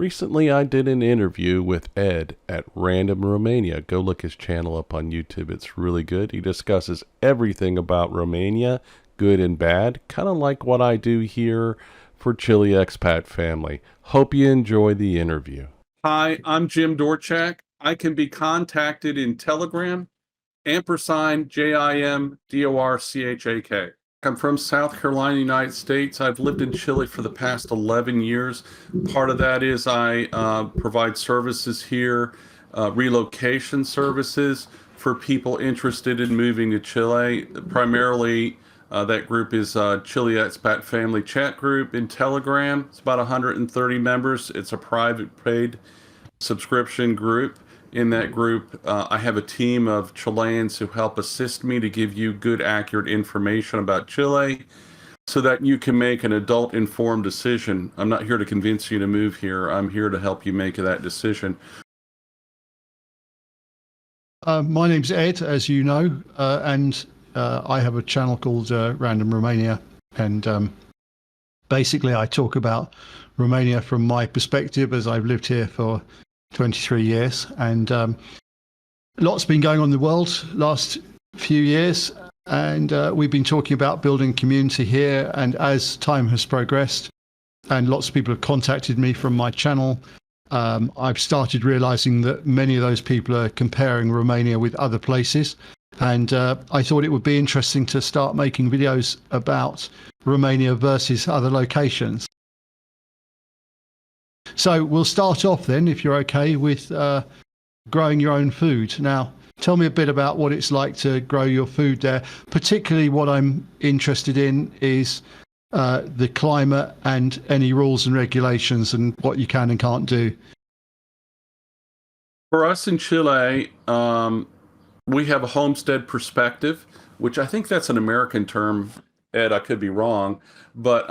Recently, I did an interview with Ed at RandomRomainia. Go look his channel up on YouTube. It's really good. He discusses everything about Romania, good and bad, kind of like what I do here for Chile Expat Family. Hope you enjoy the interview. Hi, I'm Jim Dorchak. I can be contacted in Telegram, &JimDorchak. I'm from South Carolina, United States. I've lived in Chile for the past 11 years. Part of that is I provide services here, relocation services for people interested in moving to Chile. Primarily, that group is Chile Expat Family chat group in Telegram. It's about 130 members. It's a private paid subscription group. In that group, I have a team of Chileans who help assist me to give you good, accurate information about Chile so that you can make an adult informed decision. I'm not here to convince you to move here. I'm here to help you make that decision. My name's Ed, as you know, and I have a channel called Random Romania. And basically, I talk about Romania from my perspective, as I've lived here for 23 years, and lots been going on in the world last few years, and we've been talking about building community here. And as time has progressed and lots of people have contacted me from my channel, I've started realizing that many of those people are comparing Romania with other places, and I thought it would be interesting to start making videos about Romania versus other locations. So we'll start off then, if you're okay, with growing your own food. Now, tell me a bit about what it's like to grow your food there. Particularly what I'm interested in is the climate and any rules and regulations and what you can and can't do. For us in Chile, we have a homestead perspective, which I think that's an American term. Ed, I could be wrong, but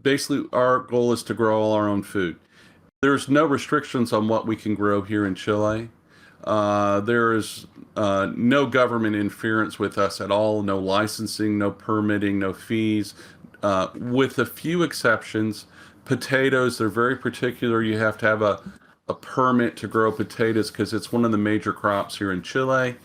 basically our goal is to grow all our own food. There's no restrictions on what we can grow here in Chile. There is no government interference with us at all, no licensing, no permitting, no fees. With a few exceptions, potatoes, they're very particular. You have to have a permit to grow potatoes because it's one of the major crops here in Chile.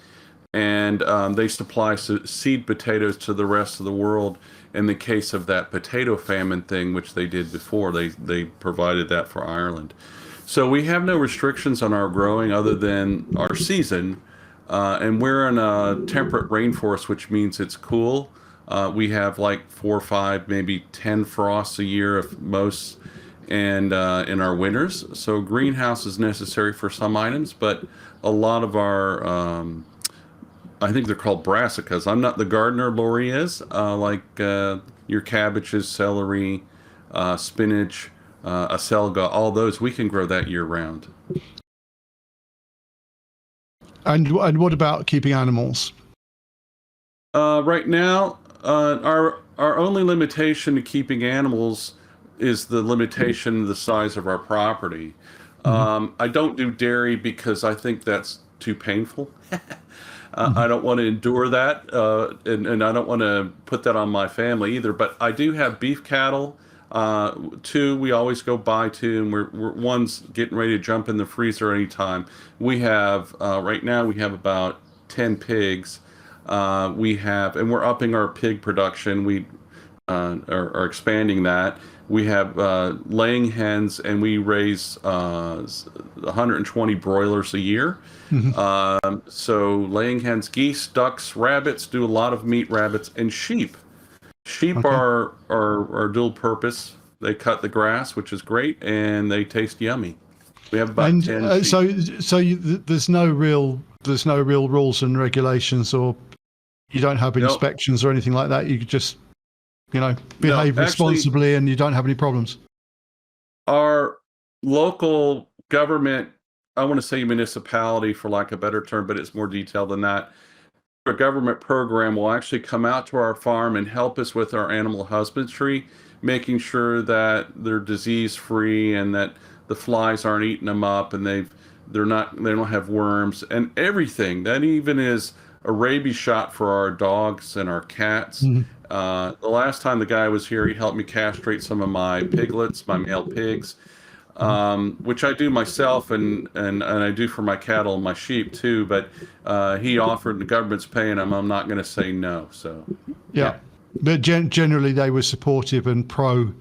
And they supply seed potatoes to the rest of the world. In the case of that potato famine thing, which they did before, they provided that for Ireland. So we have no restrictions on our growing other than our season. And we're in a temperate rainforest, which means it's cool. We have like 4 or 5, maybe 10 frosts a year at most, and in our winters. So greenhouse is necessary for some items, but a lot of our I think they're called brassicas. I'm not the gardener, Lori is, like your cabbages, celery, spinach, acelga, all those, we can grow that year round. And what about keeping animals? Right now, our only limitation to keeping animals is the limitation of the size of our property. I don't do dairy because I think that's too painful. I don't want to endure that, and I don't want to put that on my family either. But I do have beef cattle. 2, we always go buy 2, and one's getting ready to jump in the freezer anytime. We have right now we have about 10 pigs. We have, and we're upping our pig production. We are expanding that. We have laying hens, and we raise 120 broilers a year. So laying hens, geese, ducks, rabbits, do a lot of meat, rabbits, and sheep. Sheep are dual purpose. They cut the grass, which is great, and they taste yummy. We have about 10 sheep. There's no real rules and regulations, or you don't have inspections or anything like that. You could just, behave responsibly, and you don't have any problems. Our local government, I want to say municipality for lack of a better term, but it's more detailed than that. A government program will actually come out to our farm and help us with our animal husbandry, making sure that they're disease free and that the flies aren't eating them up, and they don't have worms and everything. That even is a rabies shot for our dogs and our cats. The last time the guy was here, he helped me castrate some of my piglets, my male pigs. which I do myself, and I do for my cattle and my sheep too. But he offered, the government's paying him. I'm not going to say no. So Yeah. But generally they were supportive and pro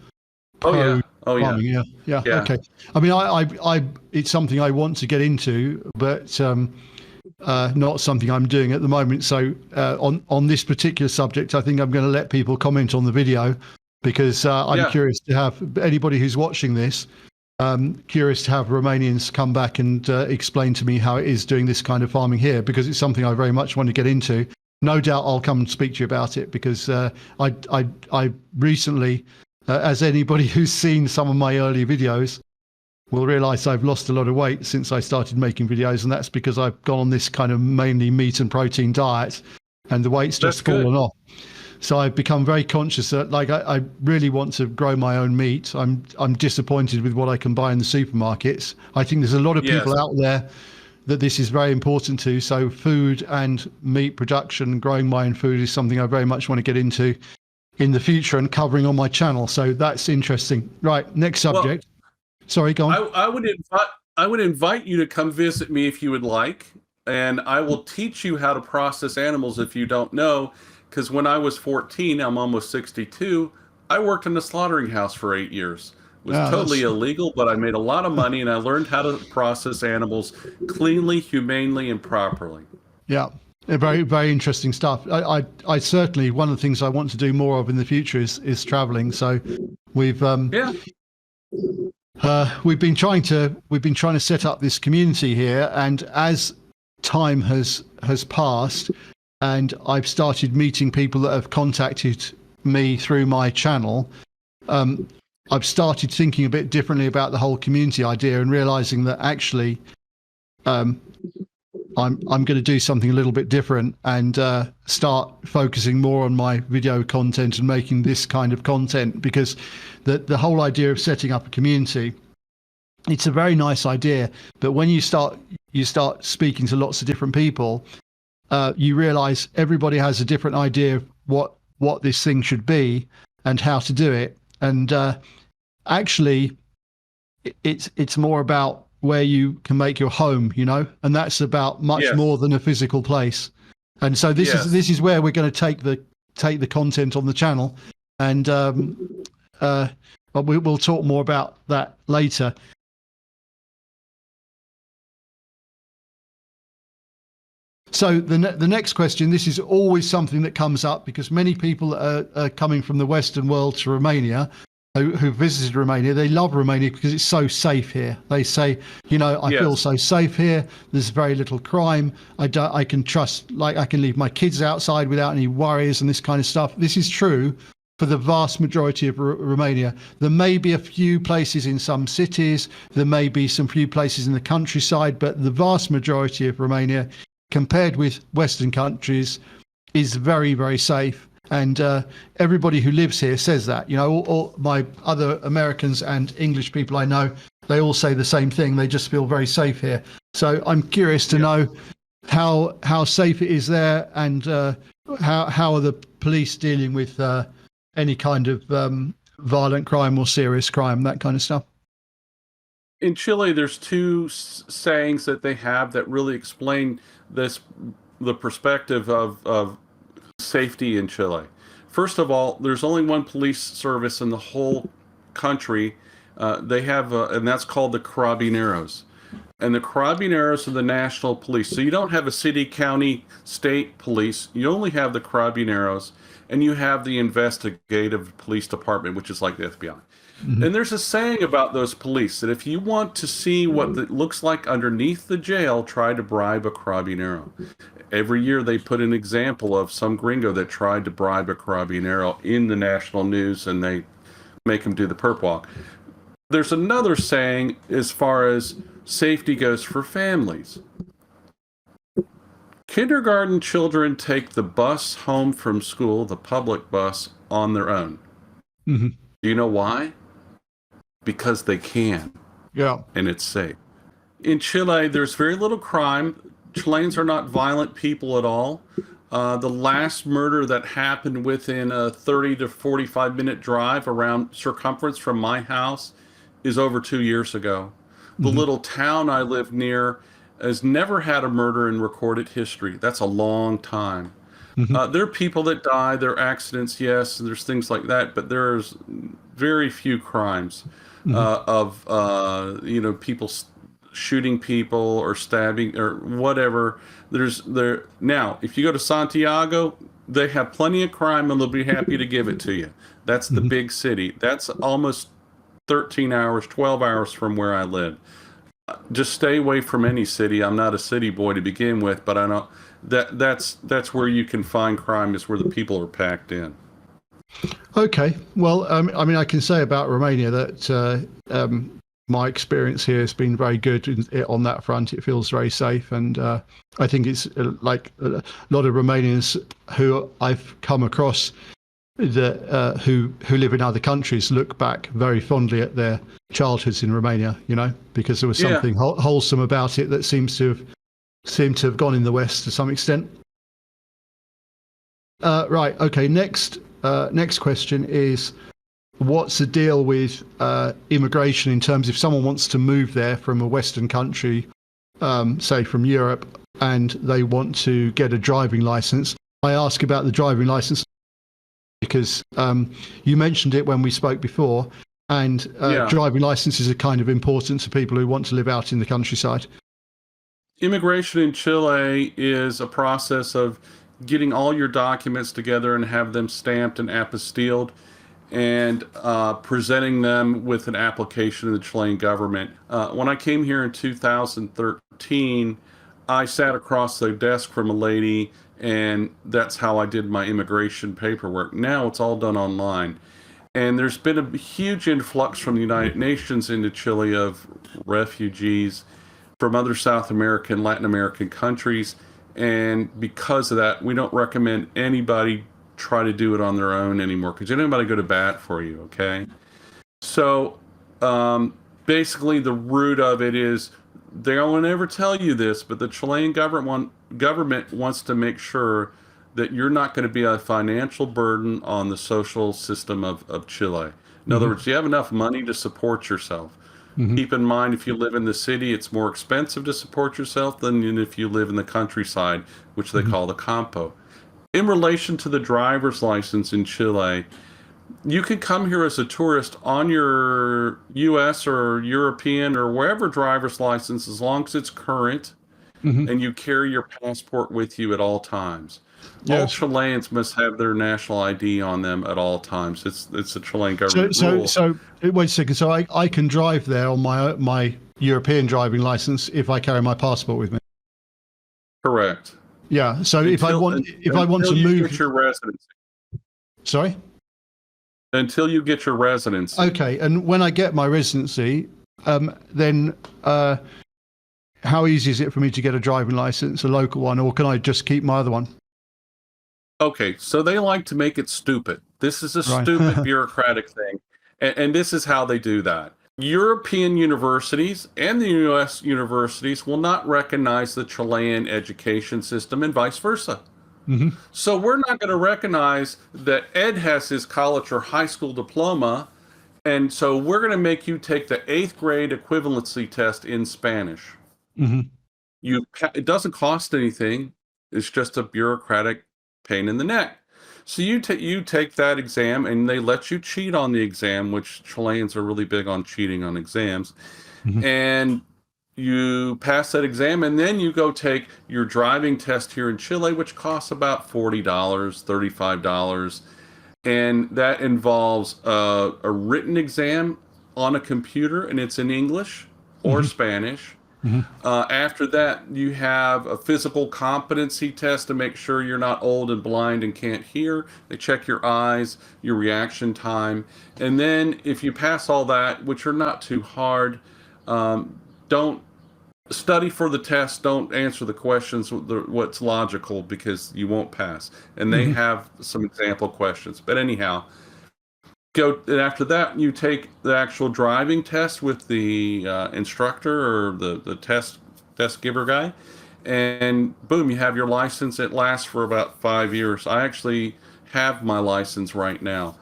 oh yeah, oh yeah, farming. Yeah. yeah. Okay. I mean, I it's something I want to get into, but not something I'm doing at the moment. So on this particular subject, I think I'm going to let people comment on the video, because I'm curious to have anybody who's watching this, curious to have Romanians come back and explain to me how it is doing this kind of farming here, because it's something I very much want to get into. No doubt I'll come and speak to you about it, because I recently, as anybody who's seen some of my early videos will realize, I've lost a lot of weight since I started making videos, and that's because I've gone on this kind of mainly meat and protein diet, and the weight's just fallen off. So I've become very conscious that, like, I really want to grow my own meat. I'm disappointed with what I can buy in the supermarkets. I think there's a lot of people out there that this is very important to. So food and meat production, growing my own food, is something I very much want to get into in the future and covering on my channel. So that's interesting. Right, next subject. Well, sorry, go on. I would invite you to come visit me if you would like, and I will teach you how to process animals if you don't know. Because when I was 14, I'm almost 62, I worked in a slaughtering house for 8 years. It was totally illegal, but I made a lot of money, and I learned how to process animals cleanly, humanely, and properly. Yeah, very, very interesting stuff. I certainly, one of the things I want to do more of in the future is traveling. So we've been trying to set up this community here, and as time has passed, and I've started meeting people that have contacted me through my channel, I've started thinking a bit differently about the whole community idea, and realizing that actually I'm going to do something a little bit different, and start focusing more on my video content and making this kind of content, because the whole idea of setting up a community, it's a very nice idea, but when you start speaking to lots of different people, you realize everybody has a different idea of what this thing should be and how to do it. And actually, it's more about where you can make your home, and that's about much more than a physical place. And so this is where we're going to take the content on the channel, and but we'll talk more about that later. So the next question, this is always something that comes up, because many people are coming from the Western world to Romania, who visited Romania. They love Romania because it's so safe here. They say, I feel so safe here. There's very little crime. I can trust, like, I can leave my kids outside without any worries and this kind of stuff. This is true for the vast majority of Romania. There may be a few places in some cities. There may be some few places in the countryside, but the vast majority of Romania, compared with Western countries, is very, very safe. And everybody who lives here says that. All my other Americans and English people I know, they all say the same thing. They just feel very safe here. So I'm curious to know how safe it is there, and how are the police dealing with any kind of violent crime or serious crime, that kind of stuff. In Chile, there's two sayings that they have that really explain the perspective of safety in Chile. First of all, there's only one police service in the whole country. They have, and that's called the Carabineros. And the Carabineros are the national police. So you don't have a city, county, state police. You only have the Carabineros, and you have the investigative police department, which is like the FBI. Mm-hmm. And there's a saying about those police that if you want to see what it looks like underneath the jail, try to bribe a Carabinero. Every year they put an example of some gringo that tried to bribe a Carabinero in the national news, and they make him do the perp walk. There's another saying as far as safety goes for families. Kindergarten children take the bus home from school, the public bus, on their own. Mm-hmm. Do you know why? Because they can. Yeah. And it's safe. In Chile, there's very little crime. Chileans are not violent people at all. The last murder that happened within a 30 to 45 minute drive around circumference from my house is over 2 years ago. The Hmm. little town I live near has never had a murder in recorded history. That's a long time. Hmm. There are people that die, there are accidents, yes, there's things like that, but there's very few crimes Hmm. of people shooting people or stabbing or whatever. There's there now. If you go to Santiago, they have plenty of crime and they'll be happy to give it to you. That's the Hmm. big city. That's almost 13 hours, 12 hours from where I live. Just stay away from any city. I'm not a city boy to begin with, but I know that's where you can find crime, is where the people are packed in. Okay. Well, I mean, I can say about Romania that my experience here has been very good on that front. It feels very safe, and I think it's like a lot of Romanians who I've come across that who live in other countries look back very fondly at their childhoods in Romania. You know, because there was Yeah. something wholesome about it that seemed to have gone in the West to some extent. Right. Okay. Next question is, what's the deal with immigration in terms if someone wants to move there from a Western country, say from Europe, and they want to get a driving license? I ask about the driving license because you mentioned it when we spoke before, and Yeah. driving licenses are kind of important to people who want to live out in the countryside. Immigration in Chile is a process of getting all your documents together and have them stamped and apostilled, and presenting them with an application to the Chilean government. When I came here in 2013, I sat across the desk from a lady, and that's how I did my immigration paperwork. Now it's all done online. And there's been a huge influx from the United Nations into Chile of refugees from other South American, Latin American countries. And because of that, we don't recommend anybody try to do it on their own anymore, because anybody go to bat for you, okay? So um, basically, the root of it is they will never tell you this, but the Chilean government wants to make sure that you're not going to be a financial burden on the social system of Chile. In other Hmm. words, you have enough money to support yourself. Hmm. Keep in mind, if you live in the city, it's more expensive to support yourself than if you live in the countryside, which they Hmm. call the campo. In relation to the driver's license in Chile, you can come here as a tourist on your US or European or wherever driver's license, as long as it's current Hmm. and you carry your passport with you at all times. All Yes. Chileans must have their national ID on them at all times. It's a Chilean So, government so, rule. so, wait a second. So I can drive there on my European driving license if I carry my passport with me. Correct. Yeah. So Until if I want until to you get move, your residency. sorry. Until you get your residency. Okay. And when I get my residency, then how easy is it for me to get a driving license, a local one, or can I just keep my other one? Okay, so they like to make it stupid. This is a Right. stupid bureaucratic thing. And this is how they do that. European universities and the US universities will not recognize the Chilean education system and vice versa. Hmm. So we're not going to recognize that Ed has his college or high school diploma. And so we're going to make you take the 8th grade equivalency test in Spanish. Hmm. It doesn't cost anything. It's just a bureaucratic pain in the neck. So you take that exam, and they let you cheat on the exam, which Chileans are really big on cheating on exams. Hmm. And you pass that exam, and then you go take your driving test here in Chile, which costs about $40, $35. And that involves a written exam on a computer, and it's in English or Hmm. Spanish. Hmm. After that, you have a physical competency test to make sure you're not old and blind and can't hear. They check your eyes, your reaction time. And then if you pass all that, which are not too hard, don't study for the test. Don't answer the questions what's logical, because you won't pass. And they Hmm. have some example questions. But anyhow, and after that, you take the actual driving test with the instructor or the test giver guy, and boom, you have your license. It lasts for about 5 years. I actually have my license right now.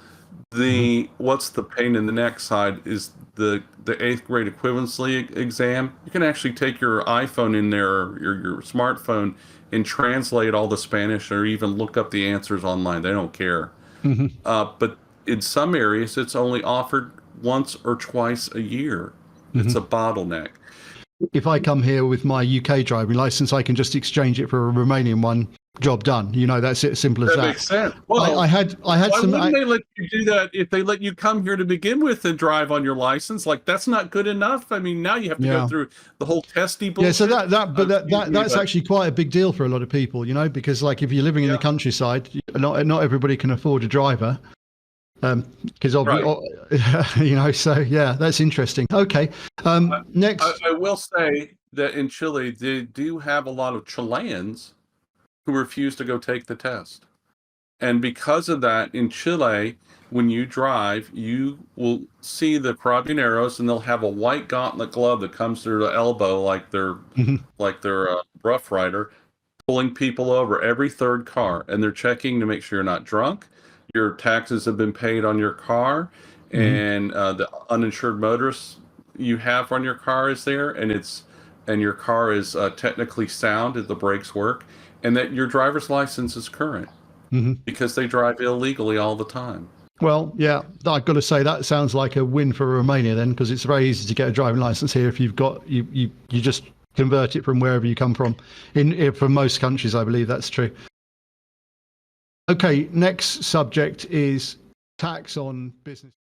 What's the pain in the neck side is the 8th grade equivalency exam. You can actually take your iPhone in there, or your smartphone, and translate all the Spanish, or even look up the answers online. They don't care. But in some areas, it's only offered once or twice a year. It's a bottleneck. If I come here with my UK driving license, I can just exchange it for a Romanian one. Job done. You know, that's it. Simple as that. That makes sense. Well, I had why some. wouldn't they let you do that if they let you come here to begin with and drive on your license? Like, that's not good enough. I mean, now you have to go through the whole testy bullshit. Yeah, so that's actually quite a big deal for a lot of people, you know, because like if you're living in the countryside, not everybody can afford a driver. Because you know, so yeah, that's interesting. Okay, next. I will say that in Chile, they do have a lot of Chileans who refuse to go take the test. And because of that, in Chile, when you drive, you will see the carabineros, and they'll have a white gauntlet glove that comes through the elbow, like they're a rough rider, pulling people over every third car, and they're checking to make sure you're not drunk, your taxes have been paid on your car, and the uninsured motorist you have on your car is there, and your car is technically sound, if the brakes work, and that your driver's license is current, because they drive illegally all the time. Well, yeah, I've got to say that sounds like a win for Romania then, because it's very easy to get a driving license here if you've got you just convert it from wherever you come from. For most countries, I believe that's true. Okay, next subject is tax on business.